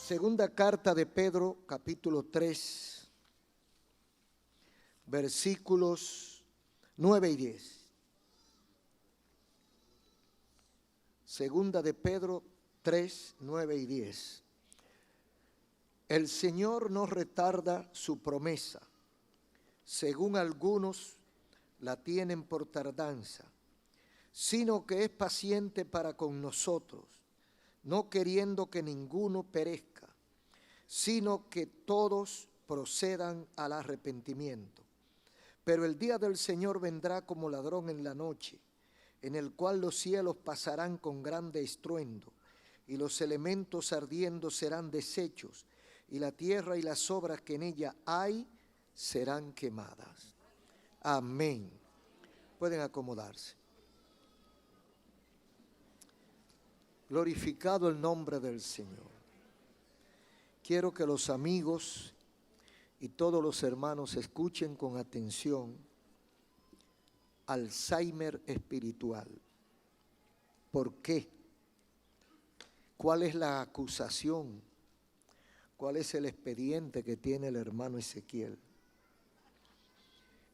Segunda carta de Pedro, capítulo 3, versículos 9 y 10. Segunda de Pedro 3, 9 y 10. El Señor no retarda su promesa, según algunos la tienen por tardanza, sino que es paciente para con nosotros, no queriendo que ninguno perezca, sino que todos procedan al arrepentimiento. Pero el día del Señor vendrá como ladrón en la noche, en el cual los cielos pasarán con grande estruendo, y los elementos ardiendo serán deshechos, y la tierra y las obras que en ella hay serán quemadas. Amén. Pueden acomodarse. Glorificado el nombre del Señor. Quiero que los amigos y todos los hermanos escuchen con atención. Alzheimer espiritual. ¿Por qué? ¿Cuál es la acusación? ¿Cuál es el expediente que tiene el hermano Ezequiel?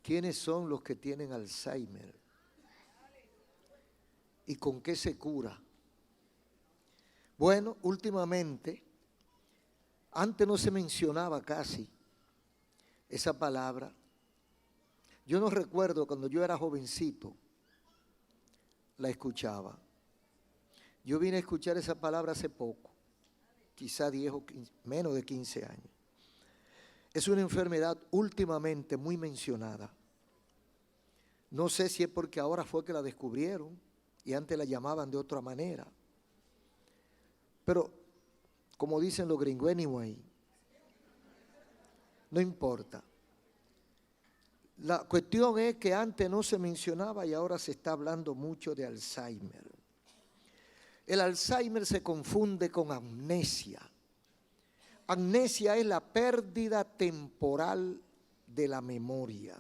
¿Quiénes son los que tienen Alzheimer? ¿Y con qué se cura? Bueno, últimamente, antes no se mencionaba casi esa palabra. Yo no recuerdo cuando yo era jovencito, la escuchaba. Yo vine a escuchar esa palabra hace poco, quizá 10 o 15, menos de 15 años. Es una enfermedad últimamente muy mencionada. No sé si es porque ahora fue que la descubrieron y antes la llamaban de otra manera. Pero, como dicen los gringos, anyway, no importa. La cuestión es que antes no se mencionaba y ahora se está hablando mucho de Alzheimer. El Alzheimer se confunde con amnesia. Amnesia es la pérdida temporal de la memoria.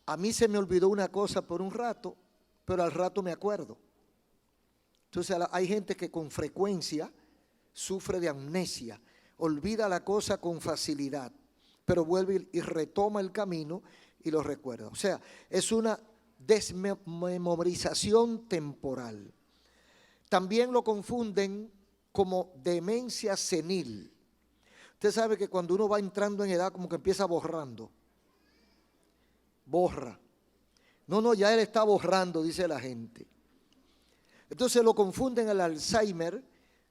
A mí se me olvidó una cosa por un rato, pero al rato me acuerdo. Entonces hay gente que con frecuencia sufre de amnesia, olvida la cosa con facilidad, pero vuelve y retoma el camino y lo recuerda. O sea, es una desmemorización temporal. También lo confunden como demencia senil. Usted sabe que cuando uno va entrando en edad como que empieza borrando. Borra. No, ya él está borrando, dice la gente. Entonces lo confunden el Alzheimer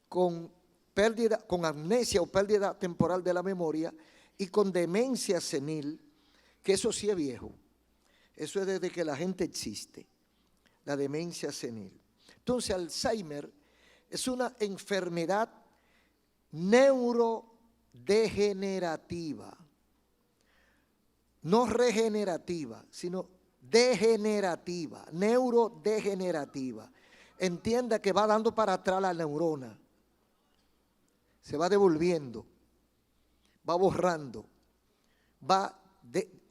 con pérdida, con amnesia o pérdida temporal de la memoria y con demencia senil, que eso sí es viejo. Eso es desde que la gente existe, la demencia senil. Entonces Alzheimer es una enfermedad neurodegenerativa, no regenerativa, sino degenerativa, neurodegenerativa. Entienda que va dando para atrás la neurona, se va devolviendo, va borrando, va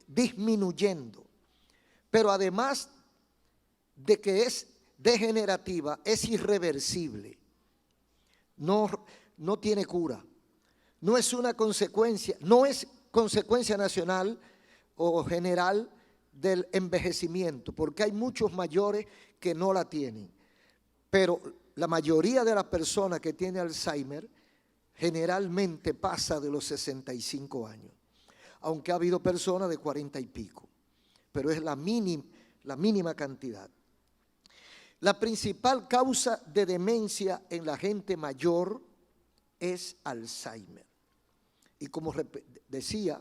disminuyendo. Pero además de que es degenerativa, es irreversible, no tiene cura, no es una consecuencia, no es consecuencia nacional o general del envejecimiento, porque hay muchos mayores que no la tienen. Pero la mayoría de las personas que tienen Alzheimer generalmente pasa de los 65 años, aunque ha habido personas de 40 y pico, pero es la mínima cantidad. La principal causa de demencia en la gente mayor es Alzheimer. Y como decía,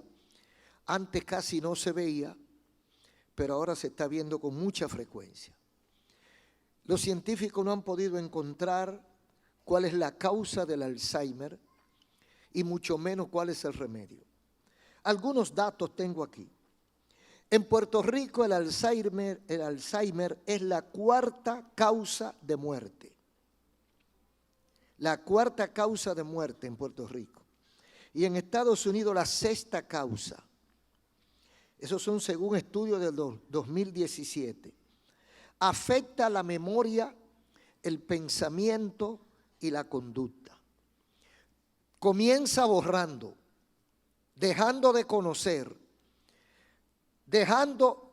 antes casi no se veía, pero ahora se está viendo con mucha frecuencia. Los científicos no han podido encontrar cuál es la causa del Alzheimer y mucho menos cuál es el remedio. Algunos datos tengo aquí. En Puerto Rico el Alzheimer es la cuarta causa de muerte. La cuarta causa de muerte en Puerto Rico. Y en Estados Unidos la sexta causa. Esos son según estudios del 2017. Afecta la memoria, el pensamiento y la conducta. comienza borrando, dejando de conocer, dejando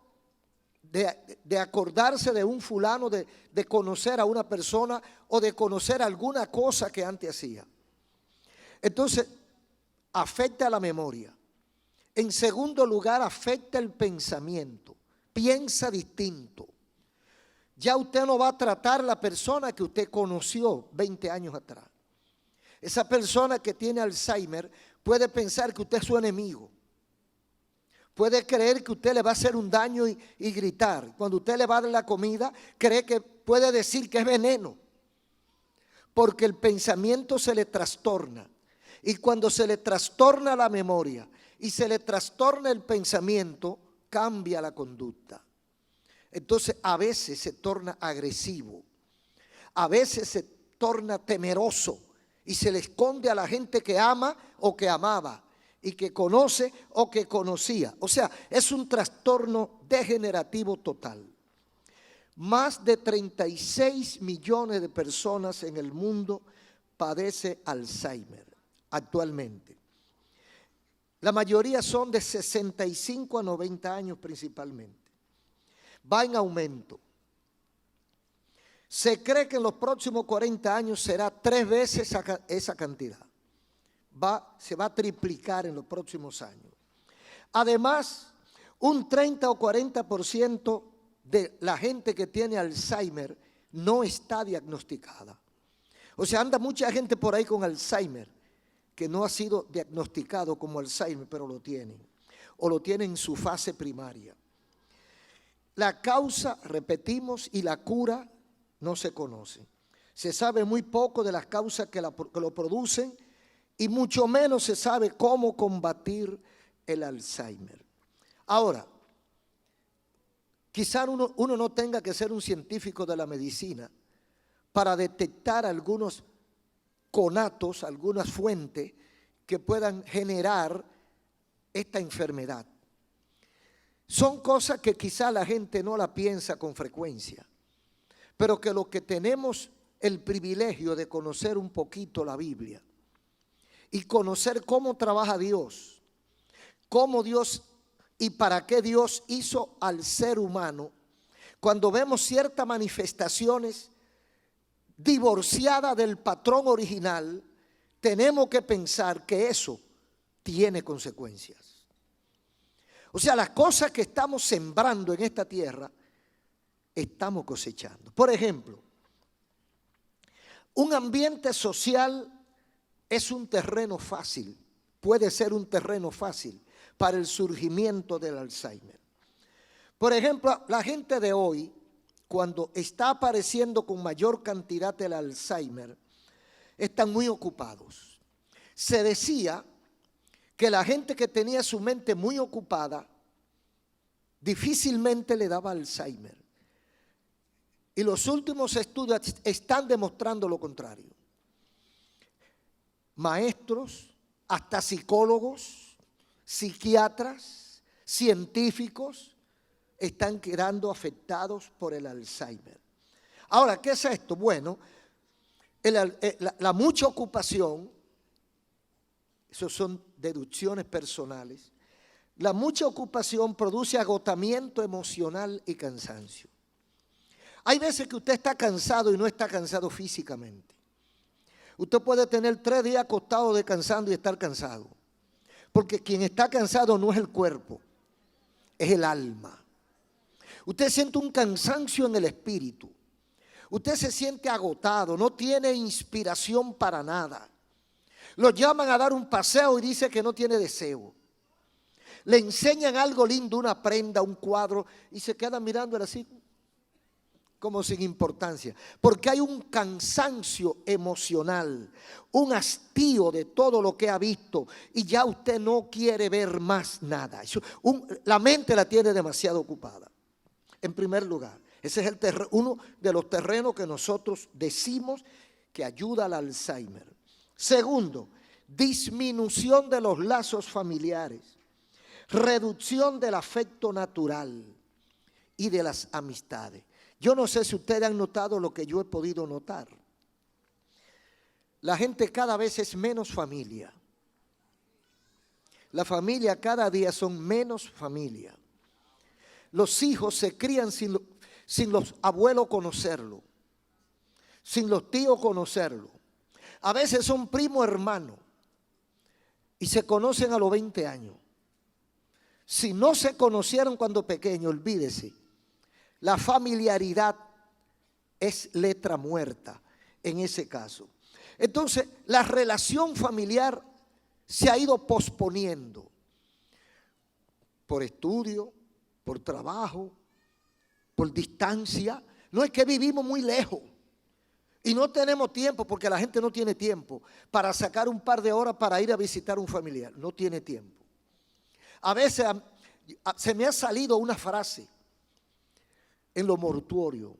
de acordarse de un fulano, de conocer a una persona o de conocer alguna cosa que antes hacía. Entonces, afecta a la memoria. En segundo lugar, afecta el pensamiento. Piensa distinto. Ya usted no va a tratar a la persona que usted conoció 20 años atrás. Esa persona que tiene Alzheimer puede pensar que usted es su enemigo. Puede creer que usted le va a hacer un daño y gritar. Cuando usted le va a dar la comida, cree que puede decir que es veneno. Porque el pensamiento se le trastorna. Y cuando se le trastorna la memoria y se le trastorna el pensamiento, cambia la conducta. Entonces a veces se torna agresivo, a veces se torna temeroso y se le esconde a la gente que ama o que amaba y que conoce o que conocía. O sea, es un trastorno degenerativo total. Más de 36 millones de personas en el mundo padecen Alzheimer actualmente. La mayoría son de 65 a 90 años principalmente. Va en aumento. Se cree que en los próximos 40 años será 3 veces esa cantidad. Se va a triplicar en los próximos años. Además, un 30 o 40% de la gente que tiene Alzheimer no está diagnosticada. O sea, anda mucha gente por ahí con Alzheimer que no ha sido diagnosticado como Alzheimer, pero lo tienen. O lo tienen en su fase primaria. La causa, repetimos, y la cura no se conoce. Se sabe muy poco de las causas que lo producen y mucho menos se sabe cómo combatir el Alzheimer. Ahora, quizá uno no tenga que ser un científico de la medicina para detectar algunos conatos, algunas fuentes que puedan generar esta enfermedad. Son cosas que quizá la gente no la piensa con frecuencia, pero que lo que tenemos el privilegio de conocer un poquito la Biblia y conocer cómo trabaja Dios, cómo Dios y para qué Dios hizo al ser humano, cuando vemos ciertas manifestaciones divorciada del patrón original, tenemos que pensar que eso tiene consecuencias. O sea, las cosas que estamos sembrando en esta tierra, estamos cosechando. Por ejemplo, un ambiente social es un terreno fácil, puede ser un terreno fácil para el surgimiento del Alzheimer. Por ejemplo, la gente de hoy, cuando está apareciendo con mayor cantidad el Alzheimer, están muy ocupados. Se decía que la gente que tenía su mente muy ocupada difícilmente le daba Alzheimer. Y los últimos estudios están demostrando lo contrario. Maestros, hasta psicólogos, psiquiatras, científicos, están quedando afectados por el Alzheimer. Ahora, ¿qué es esto? Bueno, la mucha ocupación, eso son deducciones personales, la mucha ocupación produce agotamiento emocional y cansancio. Hay veces que usted está cansado y no está cansado físicamente. Usted puede tener 3 días acostado descansando y estar cansado. Porque quien está cansado no es el cuerpo, es el alma. Usted siente un cansancio en el espíritu. Usted se siente agotado, no tiene inspiración para nada. Lo llaman a dar un paseo y dice que no tiene deseo. Le enseñan algo lindo, una prenda, un cuadro, y se queda mirándole así como sin importancia. Porque hay un cansancio emocional, un hastío de todo lo que ha visto y ya usted no quiere ver más nada. La mente la tiene demasiado ocupada. En primer lugar, ese es uno de los terrenos que nosotros decimos que ayuda al Alzheimer. Segundo, disminución de los lazos familiares, reducción del afecto natural y de las amistades. Yo no sé si ustedes han notado lo que yo he podido notar. la gente cada vez es menos familia. La familia cada día son menos familia. Los hijos se crían sin los abuelos conocerlo, sin los tíos conocerlo. A veces son primo hermano y se conocen a los 20 años. Si no se conocieron cuando pequeños, olvídese. La familiaridad es letra muerta en ese caso. Entonces, la relación familiar se ha ido posponiendo por estudio, por trabajo, por distancia. No es que vivimos muy lejos y no tenemos tiempo, porque la gente no tiene tiempo para sacar un par de horas para ir a visitar a un familiar. No tiene tiempo. A veces se me ha salido una frase en los mortuorios,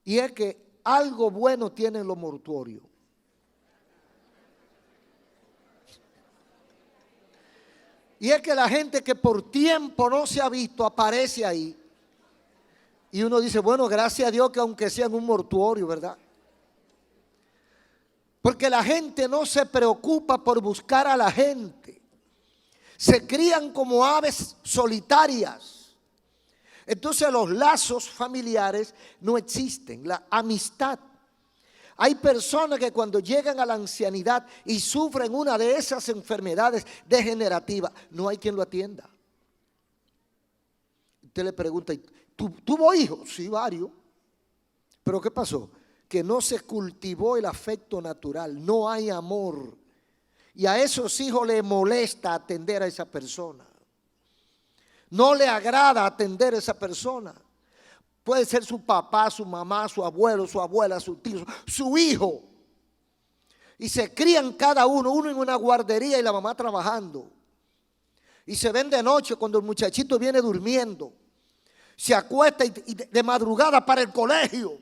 y es que algo bueno tienen los mortuorios. Y es que la gente que por tiempo no se ha visto aparece ahí. Y uno dice, bueno, gracias a Dios que aunque sea en un mortuorio, ¿verdad? Porque la gente no se preocupa por buscar a la gente. Se crían como aves solitarias. Entonces los lazos familiares no existen, la amistad. Hay personas que cuando llegan a la ancianidad y sufren una de esas enfermedades degenerativas, no hay quien lo atienda. Usted le pregunta, ¿tuvo hijos? Sí, varios. ¿Pero qué pasó? Que no se cultivó el afecto natural, no hay amor. Y a esos hijos les molesta atender a esa persona. No le agrada atender a esa persona. Puede ser su papá, su mamá, su abuelo, su abuela, su tío, su hijo. Y se crían cada uno en una guardería y la mamá trabajando. Y se ven de noche cuando el muchachito viene durmiendo. Se acuesta y de madrugada para el colegio.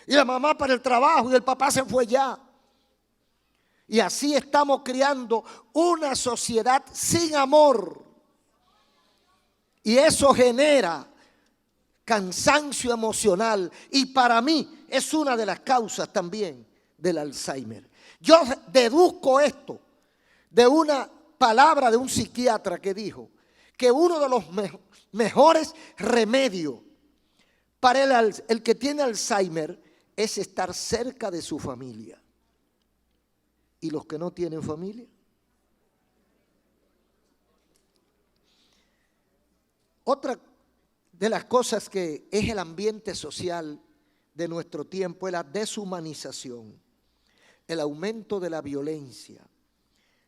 Y la mamá para el trabajo y el papá se fue ya. Y así estamos criando una sociedad sin amor. Y eso genera cansancio emocional, y para mí es una de las causas también del Alzheimer. Yo deduzco esto de una palabra de un psiquiatra que dijo que uno de los mejores remedios para el que tiene Alzheimer es estar cerca de su familia. ¿Y los que no tienen familia? Otra de las cosas que es el ambiente social de nuestro tiempo es la deshumanización, el aumento de la violencia,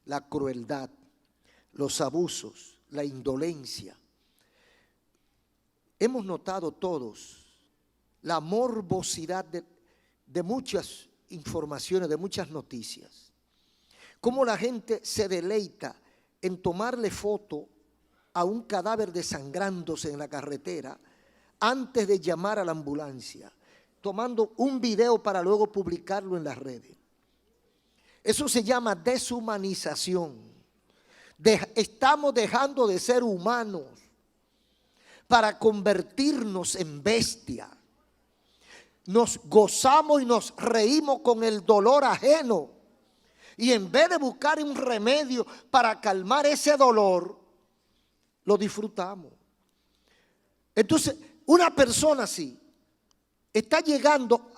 la crueldad, los abusos, la indolencia. Hemos notado todos la morbosidad de muchas informaciones, de muchas noticias. Cómo la gente se deleita en tomarle foto a un cadáver desangrándose en la carretera antes de llamar a la ambulancia, tomando un video para luego publicarlo en las redes. Eso se llama deshumanización. Estamos dejando de ser humanos para convertirnos en bestia. Nos gozamos y nos reímos con el dolor ajeno, y en vez de buscar un remedio para calmar ese dolor, lo disfrutamos. Entonces, una persona así está llegando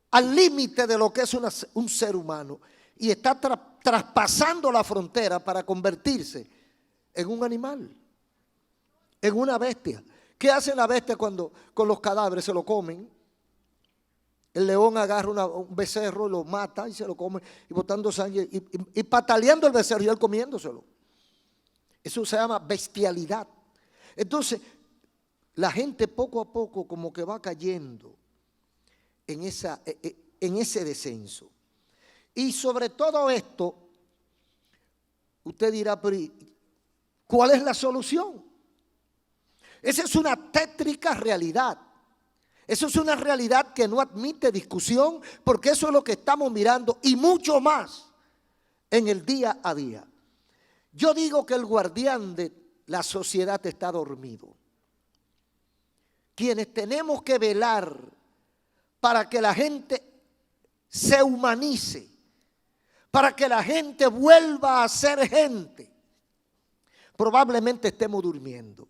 al límite de lo que es un ser humano y está traspasando la frontera para convertirse en un animal, en una bestia. ¿Qué hace la bestia cuando con los cadáveres se lo comen? El león agarra un becerro, lo mata y se lo come, y botando sangre y pataleando el becerro y él comiéndoselo. Eso se llama bestialidad. Entonces, la gente poco a poco como que va cayendo en ese descenso. Y sobre todo esto, usted dirá, pero ¿cuál es la solución? Esa es una tétrica realidad. Eso es una realidad que no admite discusión, porque eso es lo que estamos mirando y mucho más en el día a día. Yo digo que el guardián de la sociedad está dormido. Quienes tenemos que velar para que la gente se humanice, para que la gente vuelva a ser gente, probablemente estemos durmiendo.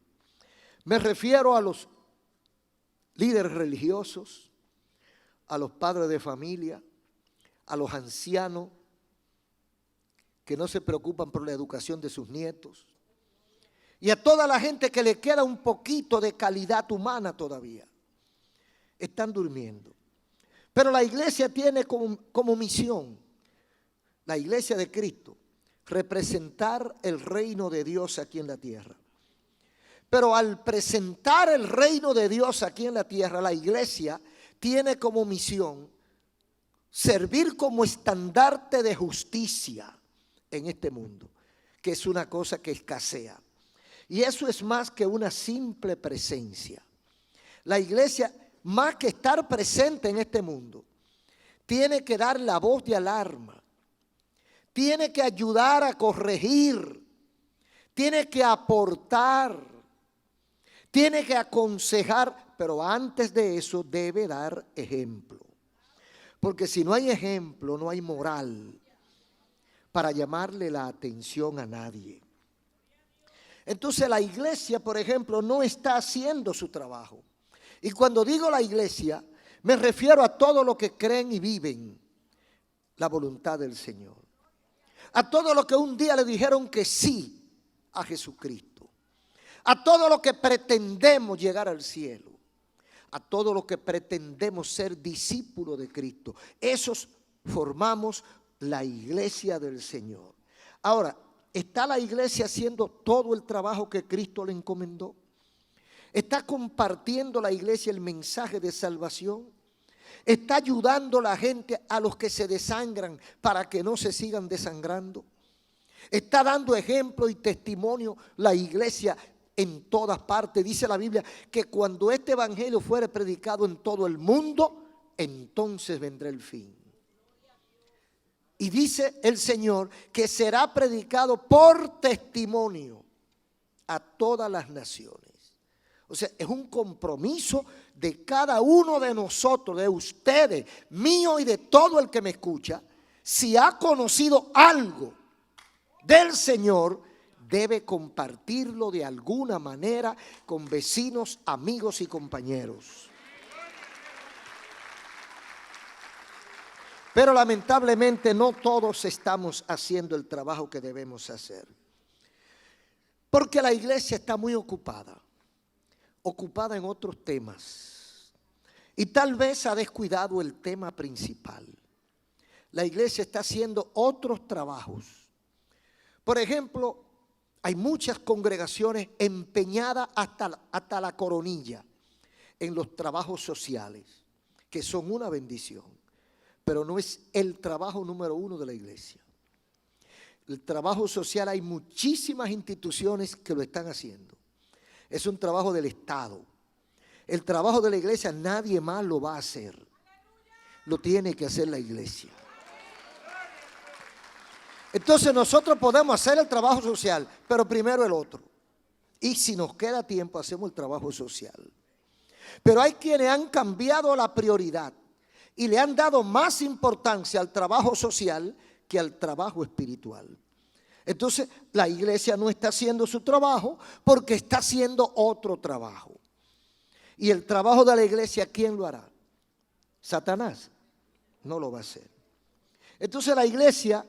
Me refiero a los líderes religiosos, a los padres de familia, a los ancianos que no se preocupan por la educación de sus nietos, y a toda la gente que le queda un poquito de calidad humana todavía. Están durmiendo. Pero la iglesia tiene como misión, la iglesia de Cristo, representar el reino de Dios aquí en la tierra. Pero al presentar el reino de Dios aquí en la tierra, la iglesia tiene como misión servir como estandarte de justicia en este mundo, que es una cosa que escasea. Y eso es más que una simple presencia. La iglesia, más que estar presente en este mundo, tiene que dar la voz de alarma, tiene que ayudar a corregir, tiene que aportar, tiene que aconsejar, pero antes de eso debe dar ejemplo. Porque si no hay ejemplo, no hay moral para llamarle la atención a nadie. Entonces la iglesia, por ejemplo, no está haciendo su trabajo. Y cuando digo la iglesia, me refiero a todos los que creen y viven la voluntad del Señor. A todos los que un día le dijeron que sí a Jesucristo. A todos los que pretendemos llegar al cielo. A todos los que pretendemos ser discípulos de Cristo. Esos formamos la iglesia del Señor. Ahora, ¿está la iglesia haciendo todo el trabajo que Cristo le encomendó? ¿Está compartiendo la iglesia el mensaje de salvación? ¿Está ayudando a la gente, a los que se desangran, para que no se sigan desangrando? ¿Está dando ejemplo y testimonio la iglesia en todas partes? Dice la Biblia que cuando este evangelio fuere predicado en todo el mundo, entonces vendrá el fin. Y dice el Señor que será predicado por testimonio a todas las naciones. O sea, es un compromiso de cada uno de nosotros, de ustedes, mío y de todo el que me escucha. Si ha conocido algo del Señor, debe compartirlo de alguna manera con vecinos, amigos y compañeros. Pero lamentablemente no todos estamos haciendo el trabajo que debemos hacer. Porque la iglesia está muy ocupada en otros temas. Y tal vez ha descuidado el tema principal. La iglesia está haciendo otros trabajos. Por ejemplo, hay muchas congregaciones empeñadas hasta la coronilla en los trabajos sociales, que son una bendición. Pero no es el trabajo número uno de la iglesia. El trabajo social, hay muchísimas instituciones que lo están haciendo. Es un trabajo del Estado. El trabajo de la iglesia nadie más lo va a hacer. Lo tiene que hacer la iglesia. Entonces nosotros podemos hacer el trabajo social, pero primero el otro. Y si nos queda tiempo, hacemos el trabajo social. Pero hay quienes han cambiado la prioridad y le han dado más importancia al trabajo social que al trabajo espiritual. Entonces la iglesia no está haciendo su trabajo porque está haciendo otro trabajo. Y el trabajo de la iglesia, ¿quién lo hará? Satanás no lo va a hacer. Entonces la iglesia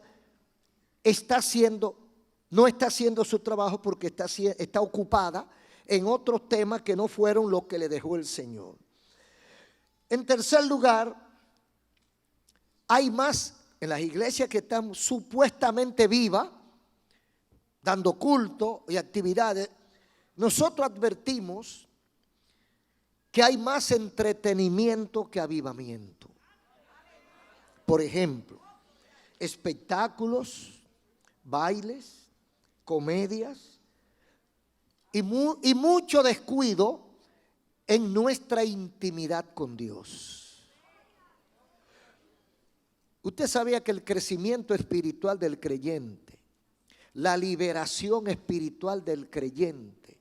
no está haciendo su trabajo porque está ocupada en otros temas que no fueron lo que le dejó el Señor. En tercer lugar, hay más en las iglesias que están supuestamente vivas, dando culto y actividades. Nosotros advertimos que hay más entretenimiento que avivamiento. Por ejemplo, espectáculos, bailes, comedias y mucho descuido en nuestra intimidad con Dios. Usted sabía que el crecimiento espiritual del creyente, la liberación espiritual del creyente,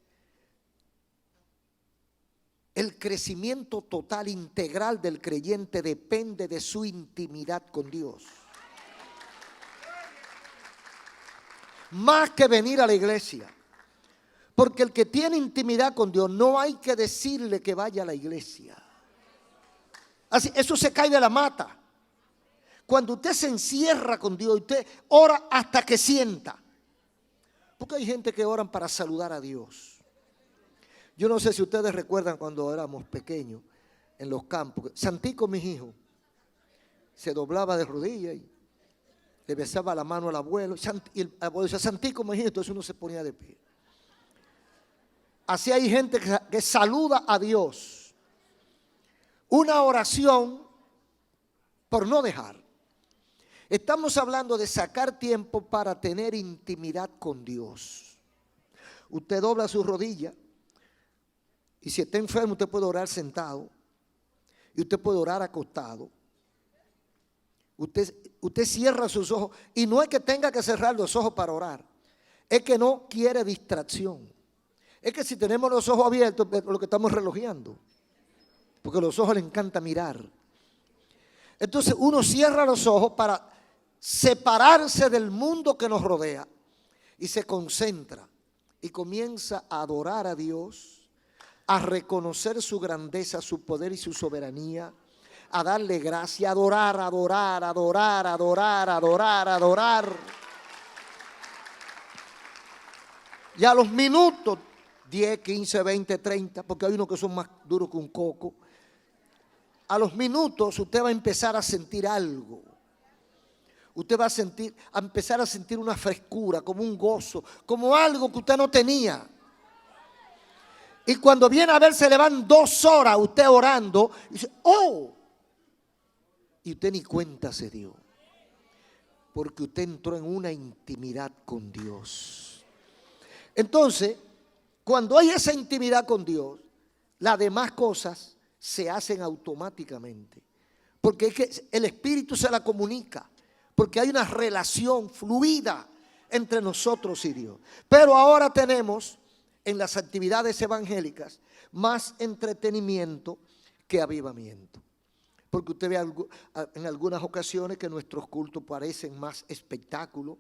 El crecimiento total, integral del creyente depende de su intimidad con Dios. Más que venir a la iglesia. Porque el que tiene intimidad con Dios, no hay que decirle que vaya a la iglesia. Así, eso se cae de la mata. Cuando usted se encierra con Dios, usted ora hasta que sienta. Porque hay gente que oran para saludar a Dios. Yo no sé si ustedes recuerdan cuando éramos pequeños en los campos. Santico, mis hijos, se doblaba de rodillas y le besaba la mano al abuelo. Y el abuelo decía, Santico, mis hijos, entonces uno se ponía de pie. Así hay gente que saluda a Dios. Una oración por no dejar. Estamos hablando de sacar tiempo para tener intimidad con Dios. Usted dobla su rodilla y si está enfermo usted puede orar sentado y usted puede orar acostado. Usted cierra sus ojos y no es que tenga que cerrar los ojos para orar. Es que no quiere distracción. Es que si tenemos los ojos abiertos, lo que estamos relojeando. Porque a los ojos le encanta mirar. Entonces uno cierra los ojos para separarse del mundo que nos rodea. Y se concentra. Y comienza a adorar a Dios. A reconocer su grandeza, su poder y su soberanía. A darle gracia, adorar, adorar, adorar, adorar, adorar, adorar. Y a los minutos, 10, 15, 20, 30, porque hay unos que son más duros que un coco. A los minutos usted va a empezar a sentir algo. Usted va a empezar a sentir una frescura, como un gozo, como algo que usted no tenía. Y cuando viene a ver, se le van 2 horas usted orando y dice, ¡oh! Y usted ni cuenta se dio. Porque usted entró en una intimidad con Dios. Entonces, cuando hay esa intimidad con Dios, las demás cosas se hacen automáticamente. Porque es que el Espíritu se la comunica. Porque hay una relación fluida entre nosotros y Dios. Pero ahora tenemos en las actividades evangélicas más entretenimiento que avivamiento. Porque usted ve en algunas ocasiones que nuestros cultos parecen más espectáculo,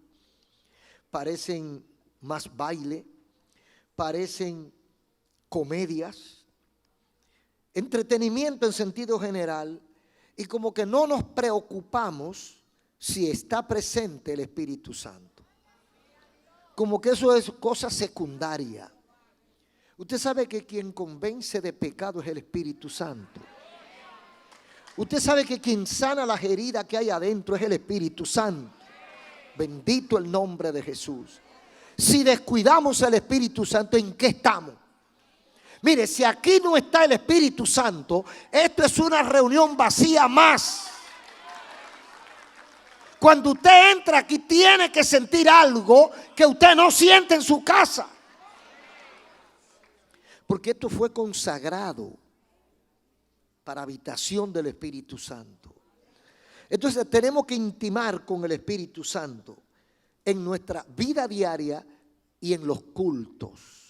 parecen más baile, parecen comedias, entretenimiento en sentido general, y como que no nos preocupamos si está presente el Espíritu Santo. Como que eso es cosa secundaria. Usted sabe que quien convence de pecado es el Espíritu Santo. Usted sabe que quien sana las heridas que hay adentro es el Espíritu Santo. Bendito el nombre de Jesús. Si descuidamos el Espíritu Santo, ¿en qué estamos? Mire, si aquí no está el Espíritu Santo, esto es una reunión vacía más. Cuando usted entra aquí, tiene que sentir algo que usted no siente en su casa. Porque esto fue consagrado para habitación del Espíritu Santo. Entonces tenemos que intimar con el Espíritu Santo en nuestra vida diaria y en los cultos.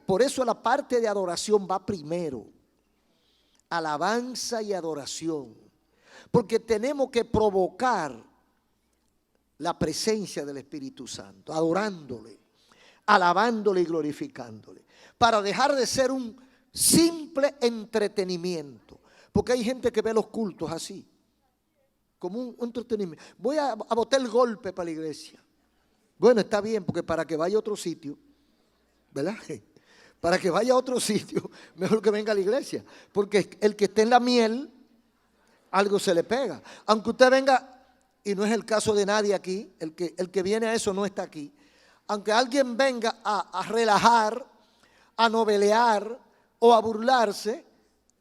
Por eso la parte de adoración va primero. Alabanza y adoración. Porque tenemos que provocar la presencia del Espíritu Santo, adorándole, alabándole y glorificándole. Para dejar de ser un simple entretenimiento. Porque hay gente que ve los cultos así, como un entretenimiento. Voy a botar el golpe para la iglesia. Bueno, está bien, porque para que vaya a otro sitio, ¿verdad? Para que vaya a otro sitio, mejor que venga a la iglesia. Porque el que esté en la miel, algo se le pega. Aunque usted venga, y no es el caso de nadie aquí, el que viene a eso no está aquí. Aunque alguien venga a relajar, a novelear o a burlarse,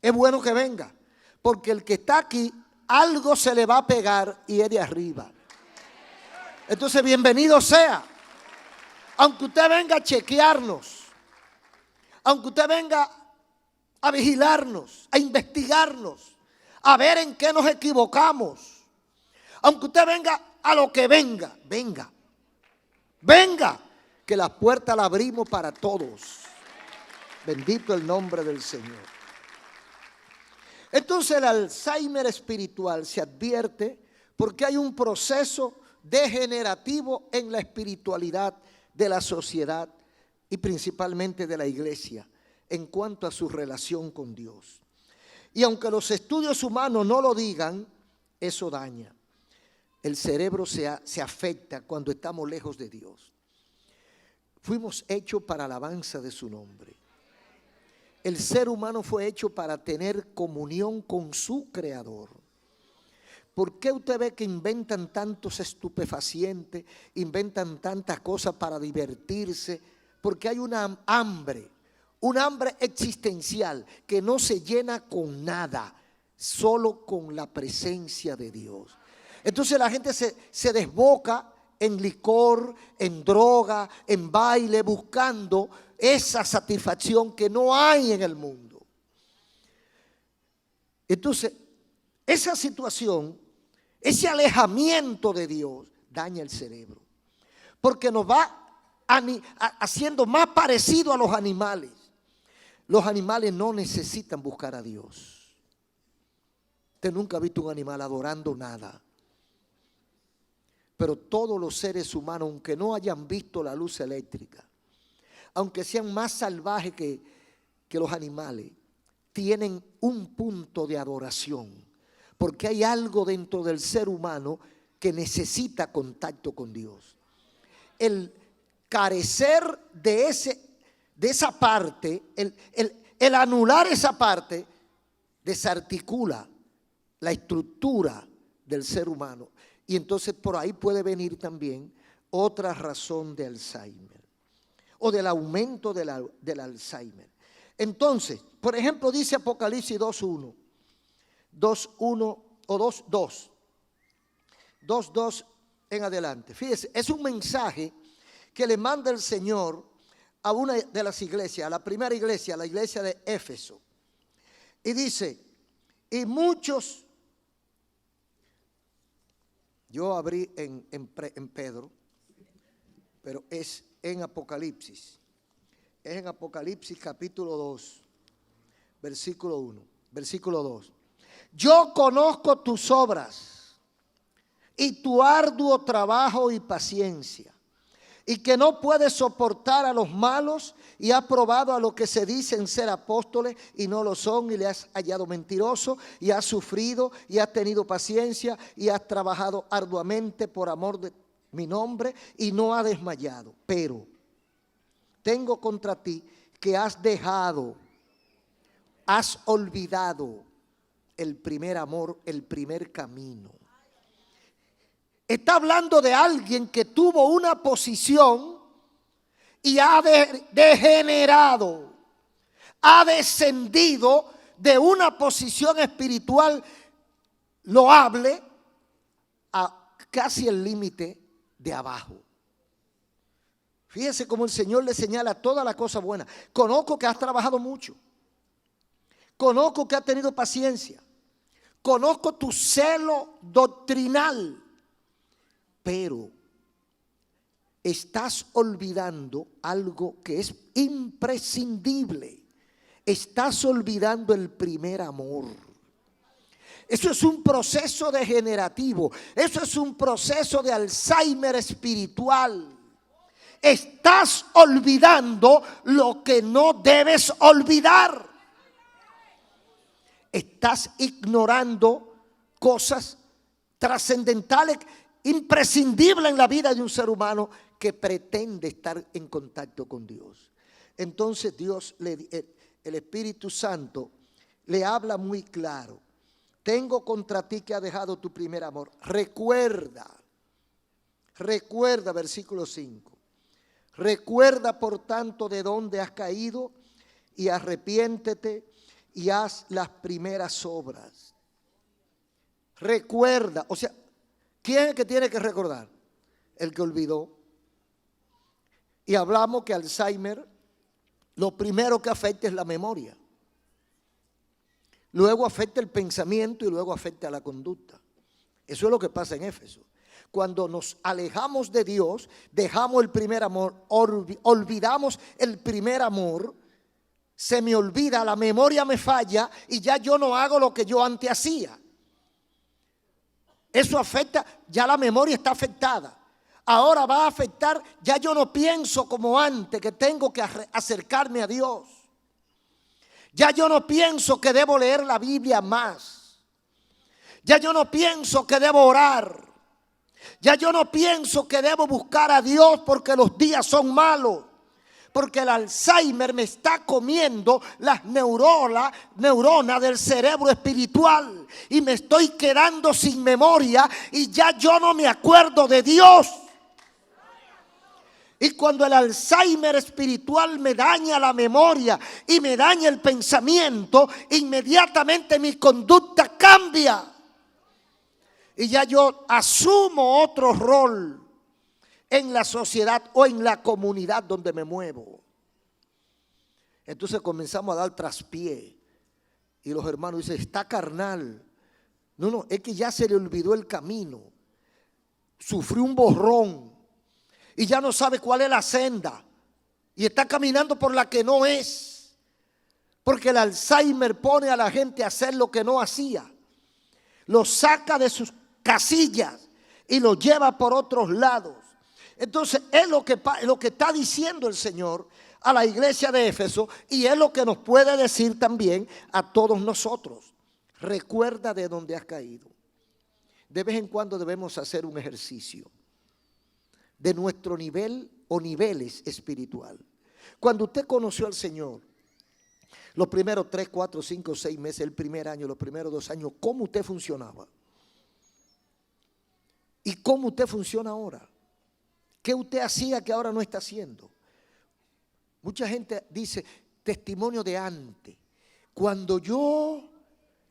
es bueno que venga. Porque el que está aquí, algo se le va a pegar y es de arriba. Entonces, bienvenido sea. Aunque usted venga a chequearnos, aunque usted venga a vigilarnos, a investigarnos, a ver en qué nos equivocamos, aunque usted venga a lo que venga, venga, que las puertas las abrimos para todos. Bendito el nombre del Señor. Entonces el Alzheimer espiritual se advierte porque hay un proceso degenerativo en la espiritualidad de la sociedad y principalmente de la iglesia en cuanto a su relación con Dios. Y aunque los estudios humanos no lo digan, eso daña. El cerebro se afecta cuando estamos lejos de Dios. Fuimos hechos para alabanza de su nombre. El ser humano fue hecho para tener comunión con su Creador. ¿Por qué usted ve que inventan tantos estupefacientes, inventan tantas cosas para divertirse? Porque hay un hambre existencial que no se llena con nada, solo con la presencia de Dios. Entonces la gente se desboca en licor, en droga, en baile, buscando esa satisfacción que no hay en el mundo. Entonces, esa situación, ese alejamiento de Dios daña el cerebro, porque nos va haciendo más parecido a los animales. Los animales no necesitan buscar a Dios. Usted nunca ha visto un animal adorando nada. Pero todos los seres humanos, aunque no hayan visto la luz eléctrica, aunque sean más salvajes que los animales, tienen un punto de adoración, porque hay algo dentro del ser humano que necesita contacto con Dios. El carecer de esa parte, el anular esa parte, desarticula la estructura del ser humano. Y entonces por ahí puede venir también otra razón de Alzheimer o del aumento del Alzheimer. Entonces, por ejemplo, dice Apocalipsis 2.1, 2.1 o 2.2, 2.2 en adelante. Fíjese, es un mensaje que le manda el Señor a una de las iglesias, a la primera iglesia, a la iglesia de Éfeso. Y dice, y muchos... Yo abrí en Pedro, pero es en Apocalipsis. Es en Apocalipsis capítulo 2, versículo 1, versículo 2. Yo conozco tus obras y tu arduo trabajo y paciencia, y que no puedes soportar a los malos, y has probado a los que se dicen ser apóstoles y no lo son, y le has hallado mentiroso, y has sufrido y has tenido paciencia y has trabajado arduamente por amor de mi nombre y no has desmayado. Pero tengo contra ti que has dejado, has olvidado el primer amor, el primer camino. Está hablando de alguien que tuvo una posición y ha degenerado, ha descendido de una posición espiritual loable a casi el límite de abajo. Fíjese cómo el Señor le señala toda la cosa buena. Conozco que has trabajado mucho, conozco que has tenido paciencia, conozco tu celo doctrinal, pero estás olvidando algo que es imprescindible. Estás olvidando el primer amor. Eso es un proceso degenerativo. Eso es un proceso de Alzheimer espiritual. Estás olvidando lo que no debes olvidar. Estás ignorando cosas trascendentales, imprescindible en la vida de un ser humano que pretende estar en contacto con Dios. Entonces el Espíritu Santo le habla muy claro. Tengo contra ti que has dejado tu primer amor. Recuerda, versículo 5. Recuerda por tanto de dónde has caído y arrepiéntete y haz las primeras obras. Recuerda, o sea, ¿quién es el que tiene que recordar? El que olvidó. Y hablamos que Alzheimer, lo primero que afecta es la memoria. Luego afecta el pensamiento y luego afecta la conducta. Eso es lo que pasa en Éfeso. Cuando nos alejamos de Dios, dejamos el primer amor, olvidamos el primer amor, se me olvida, la memoria me falla y ya yo no hago lo que yo antes hacía. Eso afecta, ya la memoria está afectada. Ahora va a afectar, ya yo no pienso como antes, que tengo que acercarme a Dios. Ya yo no pienso que debo leer la Biblia más. Ya yo no pienso que debo orar. Ya yo no pienso que debo buscar a Dios porque los días son malos. Porque el Alzheimer me está comiendo las neuronas del cerebro espiritual. Y me estoy quedando sin memoria y ya yo no me acuerdo de Dios. Y cuando el Alzheimer espiritual me daña la memoria y me daña el pensamiento, inmediatamente mi conducta cambia. Y ya yo asumo otro rol en la sociedad o en la comunidad donde me muevo. Entonces comenzamos a dar traspié. Y los hermanos dicen, está carnal. No, es que ya se le olvidó el camino. Sufrió un borrón. Y ya no sabe cuál es la senda. Y está caminando por la que no es. Porque el Alzheimer pone a la gente a hacer lo que no hacía. Lo saca de sus casillas y lo lleva por otros lados. Entonces es lo que está diciendo el Señor a la iglesia de Éfeso y es lo que nos puede decir también a todos nosotros. Recuerda de dónde has caído. De vez en cuando debemos hacer un ejercicio de nuestro nivel o niveles espiritual. Cuando usted conoció al Señor, los primeros 3, 4, 5, 6 meses, el primer año, los primeros 2 años, ¿cómo usted funcionaba? ¿Y cómo usted funciona ahora? ¿Qué usted hacía que ahora no está haciendo? Mucha gente dice, testimonio de antes. Cuando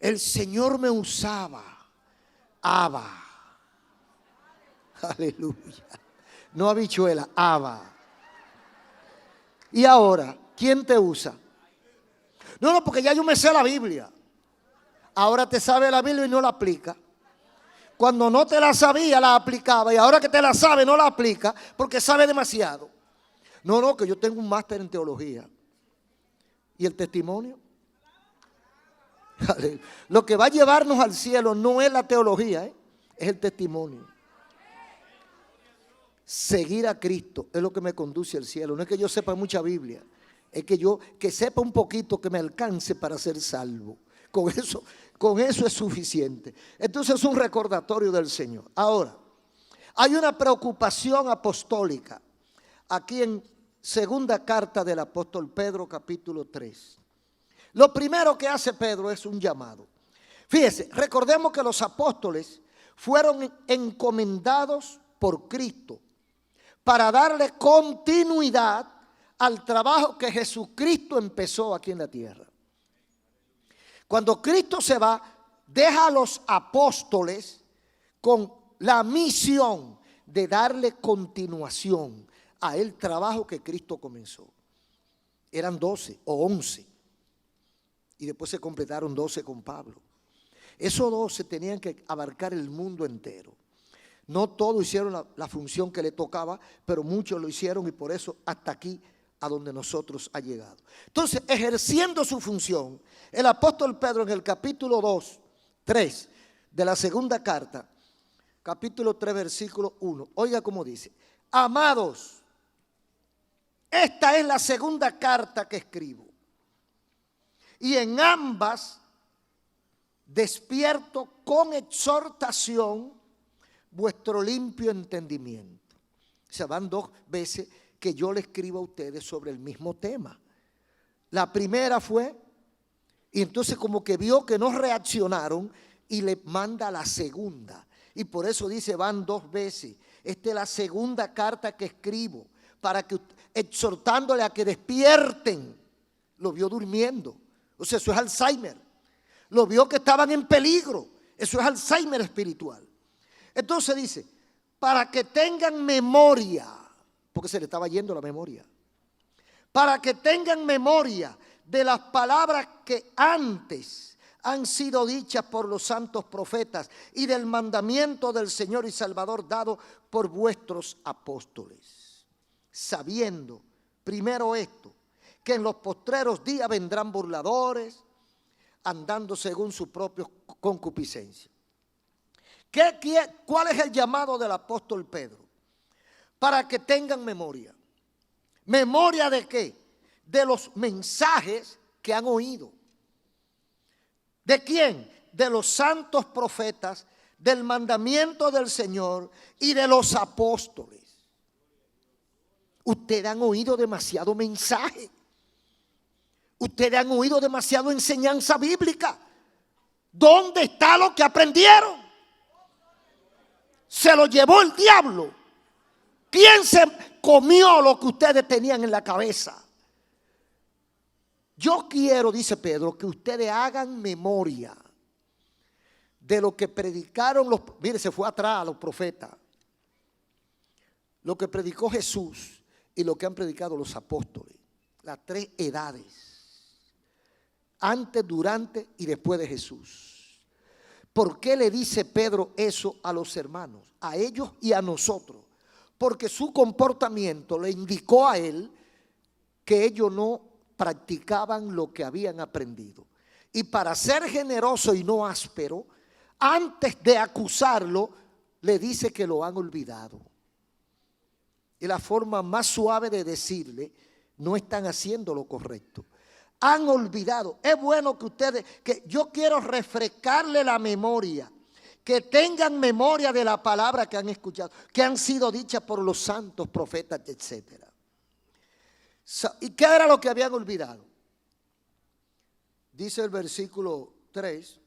el Señor me usaba, Abba. Aleluya. No habichuela, Abba. Y ahora, ¿quién te usa? No, porque ya yo me sé la Biblia. Ahora te sabe la Biblia y no la aplica. Cuando no te la sabía, la aplicaba. Y ahora que te la sabe, no la aplica porque sabe demasiado. No, que yo tengo un máster en teología. ¿Y el testimonio? Lo que va a llevarnos al cielo no es la teología, es el testimonio. Seguir a Cristo es lo que me conduce al cielo. No es que yo sepa mucha Biblia. Es que sepa un poquito que me alcance para ser salvo. Con eso es suficiente. Entonces es un recordatorio del Señor. Ahora, hay una preocupación apostólica aquí en segunda carta del apóstol Pedro, capítulo 3. Lo primero que hace Pedro es un llamado. Fíjese, recordemos que los apóstoles fueron encomendados por Cristo para darle continuidad al trabajo que Jesucristo empezó aquí en la tierra. Cuando Cristo se va, deja a los apóstoles con la misión de darle continuación a el trabajo que Cristo comenzó. Eran 12 o 11 y después se completaron 12 con Pablo. Esos 12 tenían que abarcar el mundo entero. No todos hicieron la función que le tocaba, pero muchos lo hicieron y por eso hasta aquí a donde nosotros ha llegado. Entonces, ejerciendo su función, el apóstol Pedro en el capítulo 3 de la segunda carta, capítulo 3, versículo 1, oiga cómo dice: amados, esta es la segunda carta que escribo, y en ambas despierto con exhortación vuestro limpio entendimiento. O sea, van 2 veces que yo le escribo a ustedes sobre el mismo tema. La primera fue, y entonces como que vio que no reaccionaron y le manda la segunda. Y por eso dice, van 2 veces. Esta es la segunda carta que escribo, para que, exhortándole a que despierten. Lo vio durmiendo. O sea, eso es Alzheimer. Lo vio que estaban en peligro. Eso es Alzheimer espiritual. Entonces dice, para que tengan memoria, porque se le estaba yendo la memoria, para que tengan memoria de las palabras que antes han sido dichas por los santos profetas y del mandamiento del Señor y Salvador dado por vuestros apóstoles, sabiendo primero esto, que en los postreros días vendrán burladores, andando según su propia concupiscencia. ¿Cuál es el llamado del apóstol Pedro? Para que tengan memoria. ¿Memoria de qué? De los mensajes que han oído. ¿De quién? De los santos profetas, del mandamiento del Señor y de los apóstoles. Ustedes han oído demasiado mensaje. Ustedes han oído demasiado enseñanza bíblica. ¿Dónde está lo que aprendieron? Se lo llevó el diablo. ¿Quién se comió lo que ustedes tenían en la cabeza? Yo quiero, dice Pedro, que ustedes hagan memoria de lo que predicaron los, mire, se fue atrás a los profetas, lo que predicó Jesús y lo que han predicado los apóstoles, las tres edades, antes, durante y después de Jesús. ¿Por qué le dice Pedro eso a los hermanos, a ellos y a nosotros? Porque su comportamiento le indicó a él que ellos no practicaban lo que habían aprendido. Y para ser generoso y no áspero, antes de acusarlo, le dice que lo han olvidado. Y la forma más suave de decirle, no están haciendo lo correcto. Han olvidado. Es bueno que ustedes, que yo quiero refrescarle la memoria, que tengan memoria de la palabra que han escuchado, que han sido dichas por los santos profetas, etc. ¿Y qué era lo que habían olvidado? Dice el versículo 3,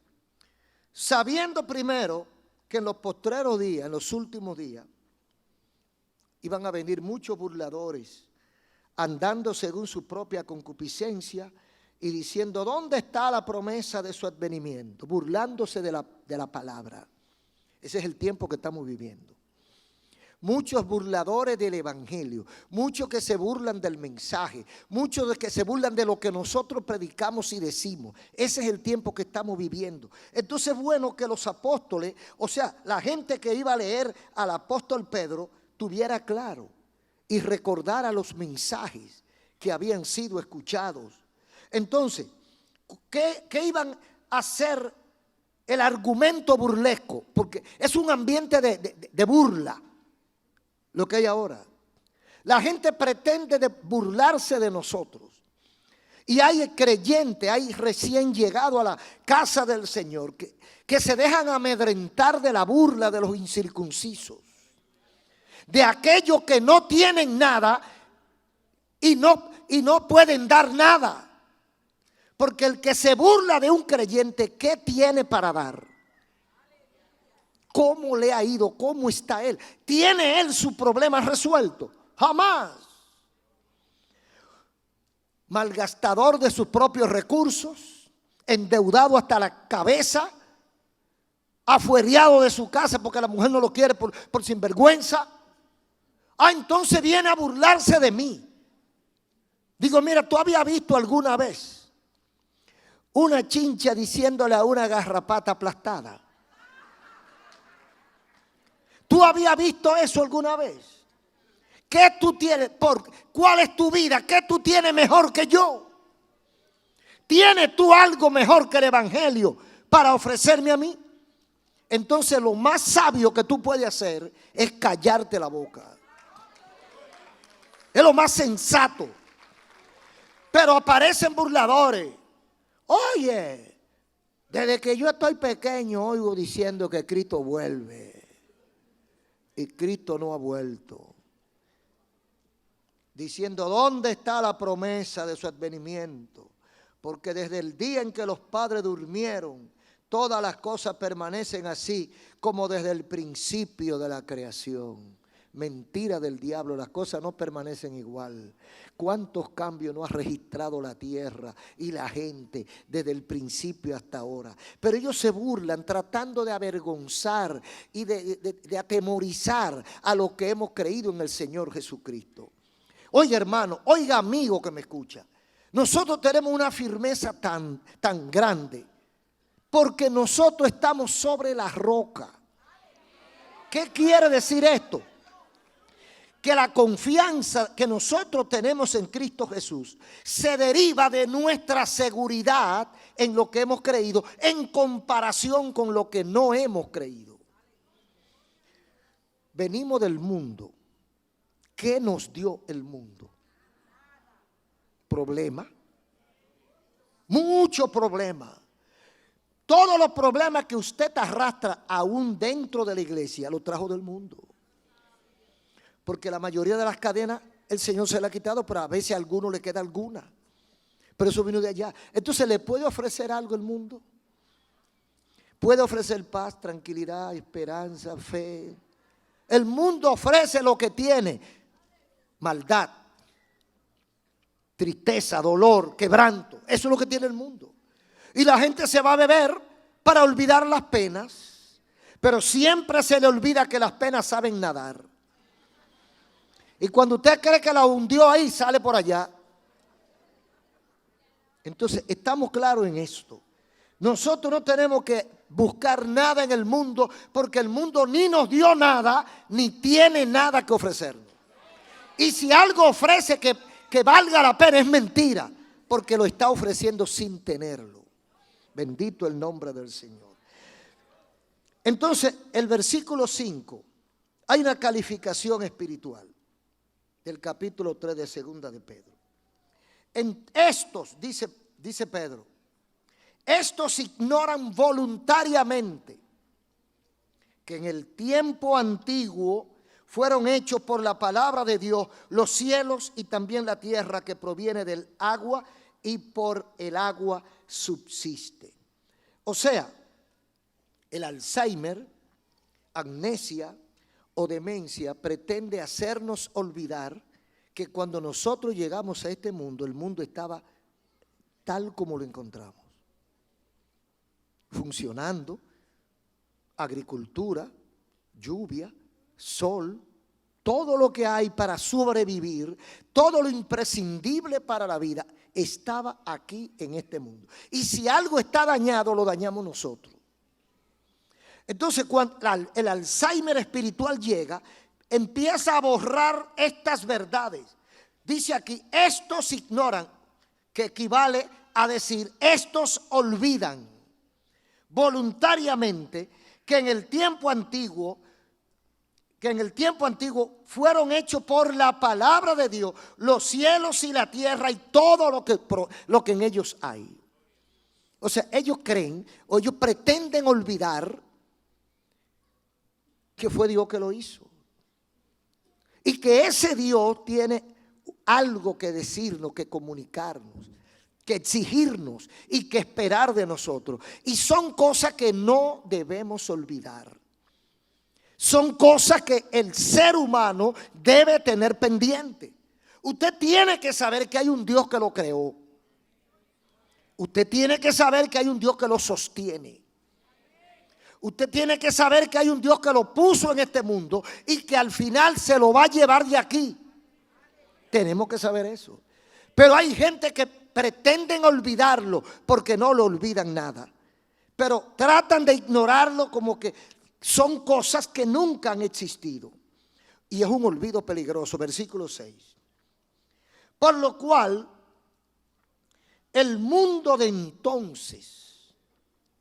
sabiendo primero que en los postreros días, en los últimos días, iban a venir muchos burladores, andando según su propia concupiscencia y diciendo, ¿dónde está la promesa de su advenimiento? Burlándose de la palabra. Ese es el tiempo que estamos viviendo. Muchos burladores del evangelio, muchos que se burlan del mensaje, muchos que se burlan de lo que nosotros predicamos y decimos. Ese es el tiempo que estamos viviendo. Entonces es bueno que los apóstoles, o sea, la gente que iba a leer al apóstol Pedro, tuviera claro y recordara los mensajes que habían sido escuchados. Entonces, ¿qué iban a hacer el argumento burlesco? Porque es un ambiente de burla lo que hay ahora. La gente pretende burlarse de nosotros. Y hay creyentes, hay recién llegado a la casa del Señor que se dejan amedrentar de la burla de los incircuncisos, de aquellos que no tienen nada y no pueden dar nada. Porque el que se burla de un creyente, ¿qué tiene para dar? ¿Cómo le ha ido? ¿Cómo está él? ¿Tiene él su problema resuelto? Jamás. Malgastador de sus propios recursos, endeudado hasta la cabeza, afuereado de su casa porque la mujer no lo quiere por sinvergüenza. Entonces viene a burlarse de mí. Digo, mira, ¿tú habías visto alguna vez una chincha diciéndole a una garrapata aplastada? ¿Tú habías visto eso alguna vez? ¿Qué tú tienes? ¿Cuál es tu vida? ¿Qué tú tienes mejor que yo? ¿Tienes tú algo mejor que el evangelio para ofrecerme a mí? Entonces lo más sabio que tú puedes hacer es callarte la boca. Es lo más sensato. Pero aparecen burladores. Oye, desde que yo estoy pequeño oigo diciendo que Cristo vuelve. Y Cristo no ha vuelto. Diciendo, ¿dónde está la promesa de su advenimiento? Porque desde el día en que los padres durmieron, todas las cosas permanecen así como desde el principio de la creación. Mentira del diablo, las cosas no permanecen igual. ¿Cuántos cambios no ha registrado la tierra y la gente desde el principio hasta ahora? Pero ellos se burlan tratando de avergonzar y de atemorizar a los que hemos creído en el Señor Jesucristo. Oiga, hermano, oiga, amigo que me escucha. Nosotros tenemos una firmeza tan grande porque nosotros estamos sobre la roca. ¿Qué quiere decir esto? que la confianza que nosotros tenemos en Cristo Jesús se deriva de nuestra seguridad en lo que hemos creído en comparación con lo que no hemos creído. Venimos del mundo. ¿Qué nos dio el mundo? Problema. Mucho problema. Todos los problemas que usted arrastra aún dentro de la iglesia lo trajo del mundo. Porque la mayoría de las cadenas el Señor se la ha quitado, pero a veces a alguno le queda alguna. Pero eso vino de allá. Entonces, ¿le puede ofrecer algo el mundo? Puede ofrecer paz, tranquilidad, esperanza, fe. El mundo ofrece lo que tiene: maldad, tristeza, dolor, quebranto. Eso es lo que tiene el mundo. Y la gente se va a beber para olvidar las penas, pero siempre se le olvida que las penas saben nadar. Y cuando usted cree que la hundió ahí, sale por allá. Entonces, estamos claros en esto. Nosotros no tenemos que buscar nada en el mundo, porque el mundo ni nos dio nada, ni tiene nada que ofrecernos. Y si algo ofrece que valga la pena, es mentira, porque lo está ofreciendo sin tenerlo. Bendito el nombre del Señor. Entonces, el versículo 5, hay una calificación espiritual del capítulo 3 de segunda de Pedro. En estos, dice Pedro, estos ignoran voluntariamente que en el tiempo antiguo fueron hechos por la palabra de Dios los cielos y también la tierra que proviene del agua y por el agua subsiste. O sea, el Alzheimer, amnesia o demencia pretende hacernos olvidar que cuando nosotros llegamos a este mundo, el mundo estaba tal como lo encontramos. Funcionando, agricultura, lluvia, sol, todo lo que hay para sobrevivir, todo lo imprescindible para la vida, estaba aquí en este mundo. Y si algo está dañado, lo dañamos nosotros. Entonces, cuando el Alzheimer espiritual llega, empieza a borrar estas verdades. Dice aquí, estos ignoran, que equivale a decir, estos olvidan voluntariamente que en el tiempo antiguo fueron hechos por la palabra de Dios los cielos y la tierra y todo lo que en ellos hay. O sea, ellos creen o ellos pretenden olvidar que fue Dios que lo hizo. Y que ese Dios tiene algo que decirnos, que comunicarnos, que exigirnos y que esperar de nosotros. Y son cosas que no debemos olvidar. Son cosas que el ser humano debe tener pendiente. Usted tiene que saber que hay un Dios que lo creó. Usted tiene que saber que hay un Dios que lo sostiene. Usted tiene que saber que hay un Dios que lo puso en este mundo y que al final se lo va a llevar de aquí. Tenemos que saber eso. Pero hay gente que pretenden olvidarlo porque no lo olvidan nada. Pero tratan de ignorarlo como que son cosas que nunca han existido. Y es un olvido peligroso. Versículo 6. Por lo cual, el mundo de entonces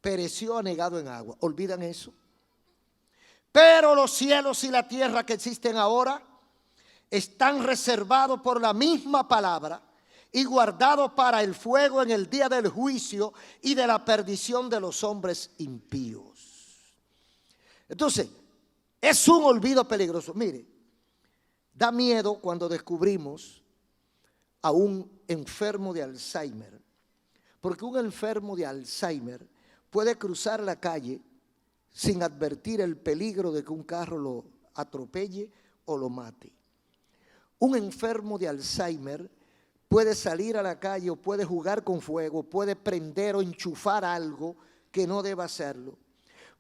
pereció anegado en agua. ¿Olvidan eso? Pero los cielos y la tierra que existen ahora están reservados por la misma palabra y guardados para el fuego en el día del juicio y de la perdición de los hombres impíos. Entonces, es un olvido peligroso. Mire, da miedo cuando descubrimos a un enfermo de Alzheimer, porque un enfermo de Alzheimer puede cruzar la calle sin advertir el peligro de que un carro lo atropelle o lo mate. Un enfermo de Alzheimer puede salir a la calle o puede jugar con fuego, puede prender o enchufar algo que no deba hacerlo.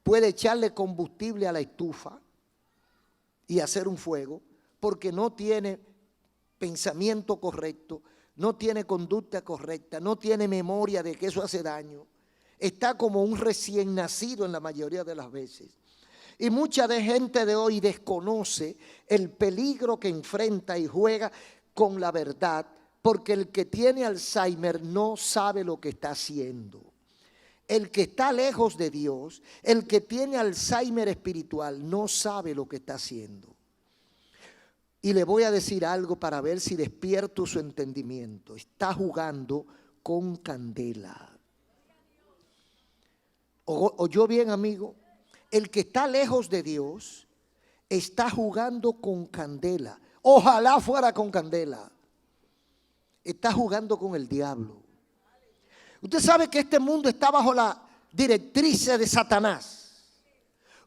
Puede echarle combustible a la estufa y hacer un fuego porque no tiene pensamiento correcto, no tiene conducta correcta, no tiene memoria de que eso hace daño. Está como un recién nacido en la mayoría de las veces. Y mucha de gente de hoy desconoce el peligro que enfrenta y juega con la verdad, porque el que tiene Alzheimer no sabe lo que está haciendo. El que está lejos de Dios, el que tiene Alzheimer espiritual, no sabe lo que está haciendo. Y le voy a decir algo para ver si despierto su entendimiento. Está jugando con candela. ¿Oyó bien, amigo? El que está lejos de Dios está jugando con candela. Ojalá fuera con candela. Está jugando con el diablo. Usted sabe que este mundo está bajo la directriz de Satanás.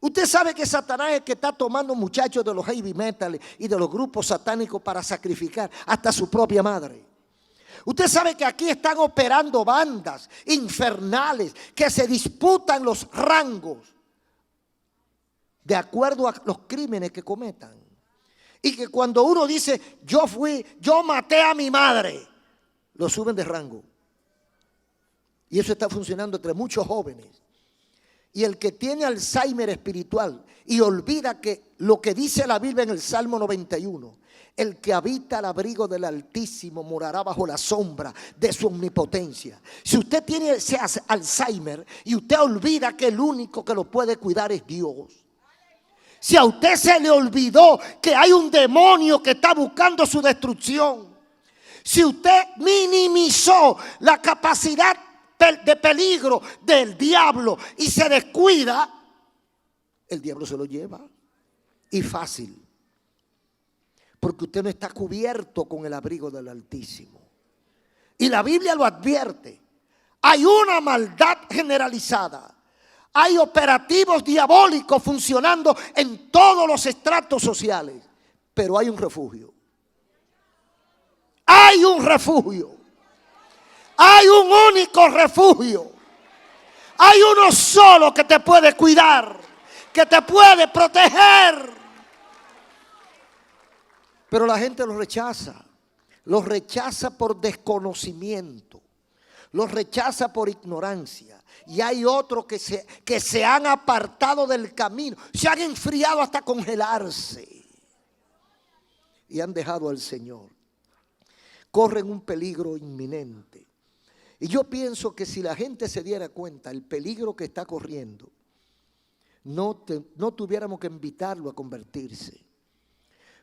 Usted sabe que Satanás es el que está tomando muchachos de los heavy metal y de los grupos satánicos para sacrificar hasta su propia madre. Usted sabe que aquí están operando bandas infernales que se disputan los rangos de acuerdo a los crímenes que cometan. Y que cuando uno dice, yo maté a mi madre, lo suben de rango. Y eso está funcionando entre muchos jóvenes. Y el que tiene Alzheimer espiritual y olvida que lo que dice la Biblia en el Salmo 91, el que habita al abrigo del Altísimo morará bajo la sombra de su omnipotencia. Si usted tiene ese Alzheimer y usted olvida que el único que lo puede cuidar es Dios. Si a usted se le olvidó que hay un demonio que está buscando su destrucción. Si usted minimizó la capacidad de peligro del diablo y se descuida, el diablo se lo lleva. Y fácil. Porque usted no está cubierto con el abrigo del Altísimo. Y la Biblia lo advierte. Hay una maldad generalizada. Hay operativos diabólicos funcionando en todos los estratos sociales. Pero hay un refugio. Hay un refugio. Hay un único refugio. Hay uno solo que te puede cuidar, que te puede proteger. Pero la gente lo rechaza. Lo rechaza por desconocimiento. Lo rechaza por ignorancia. Y hay otros que se han apartado del camino. Se han enfriado hasta congelarse. Y han dejado al Señor. Corren un peligro inminente. Y yo pienso que si la gente se diera cuenta el peligro que está corriendo, no tuviéramos que invitarlo a convertirse.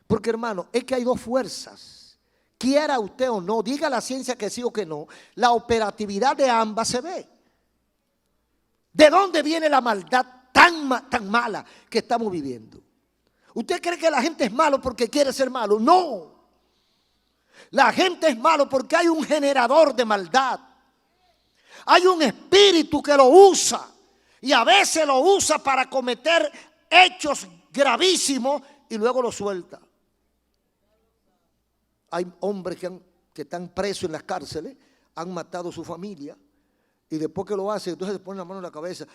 Porque, hermano, es que hay dos fuerzas. Quiera usted o no, diga la ciencia que sí o que no, la operatividad de ambas se ve. ¿De dónde viene la maldad tan mala que estamos viviendo? ¿Usted cree que la gente es malo porque quiere ser malo? No. La gente es malo porque hay un generador de maldad. Hay un espíritu que lo usa y a veces lo usa para cometer hechos gravísimos y luego lo suelta. Hay hombres que están presos en las cárceles, han matado a su familia y después que lo hacen, entonces se ponen la mano en la cabeza,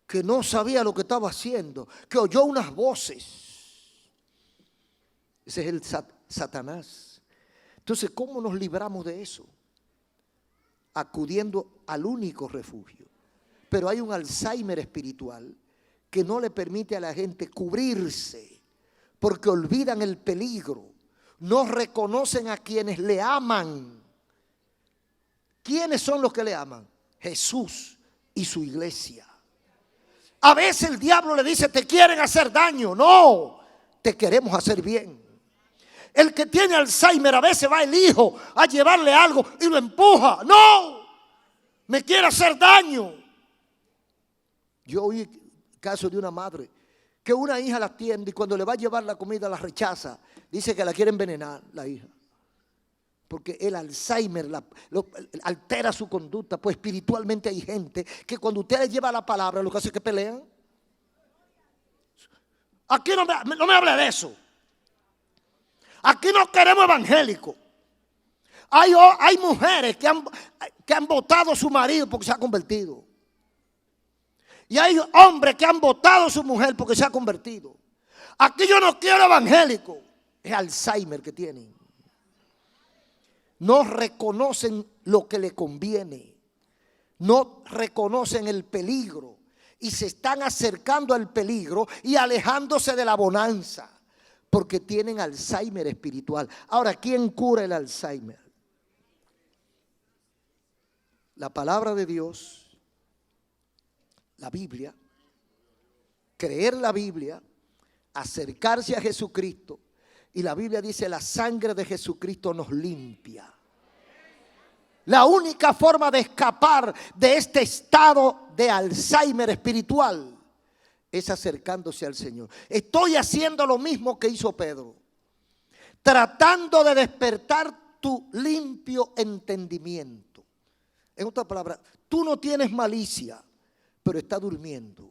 que no sabía lo que estaba haciendo, que oyó unas voces. Ese es el Satanás. Entonces, ¿cómo nos libramos de eso? Acudiendo al único refugio. Pero hay un Alzheimer espiritual que no le permite a la gente cubrirse, porque olvidan el peligro, no reconocen a quienes le aman. ¿Quiénes son los que le aman? Jesús y su iglesia. A veces el diablo le dice, te quieren hacer daño. No, te queremos hacer bien. El que tiene Alzheimer a veces va el hijo a llevarle algo y lo empuja. No, me quiere hacer daño. Yo oí el caso de una madre que una hija la atiende y cuando le va a llevar la comida la rechaza. Dice que la quiere envenenar la hija. Porque el Alzheimer altera su conducta. Pues espiritualmente hay gente que cuando usted le lleva la palabra lo que hace es que pelean. Aquí no me hable de eso. Aquí no queremos evangélicos. Hay mujeres que han votado a su marido porque se ha convertido. Y hay hombres que han votado a su mujer porque se ha convertido. Aquí yo no quiero evangélicos. Es Alzheimer que tienen. No reconocen lo que le conviene. No reconocen el peligro. y se están acercando al peligro y alejándose de la bonanza, porque tienen Alzheimer espiritual. Ahora, ¿quién cura el Alzheimer? La palabra de Dios, la Biblia, creer la Biblia, acercarse a Jesucristo. Y la Biblia dice: la sangre de Jesucristo nos limpia. La única forma de escapar de este estado de Alzheimer espiritual es acercándose al Señor. Estoy haciendo lo mismo que hizo Pedro, tratando de despertar tu limpio entendimiento. En otras palabras, tú no tienes malicia, pero estás durmiendo.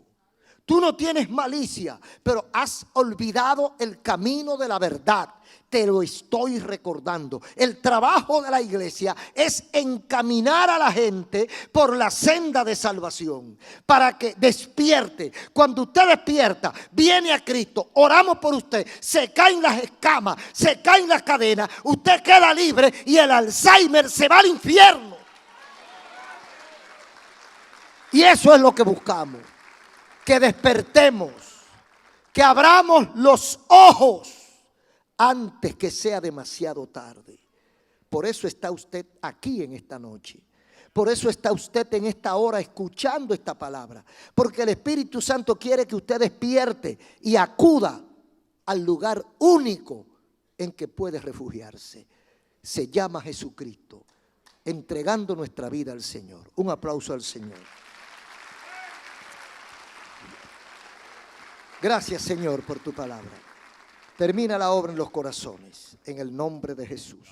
Tú no tienes malicia, pero has olvidado el camino de la verdad. Te lo estoy recordando. El trabajo de la iglesia es encaminar a la gente por la senda de salvación, para que despierte. Cuando usted despierta, viene a Cristo, oramos por usted, se caen las escamas, se caen las cadenas, usted queda libre y el Alzheimer se va al infierno. Y eso es lo que buscamos. Que despertemos, que abramos los ojos antes que sea demasiado tarde. Por eso está usted aquí en esta noche. Por eso está usted en esta hora escuchando esta palabra. Porque el Espíritu Santo quiere que usted despierte y acuda al lugar único en que puede refugiarse. Se llama Jesucristo, entregando nuestra vida al Señor. Un aplauso al Señor. Gracias, Señor, por tu palabra. Termina la obra en los corazones, en el nombre de Jesús.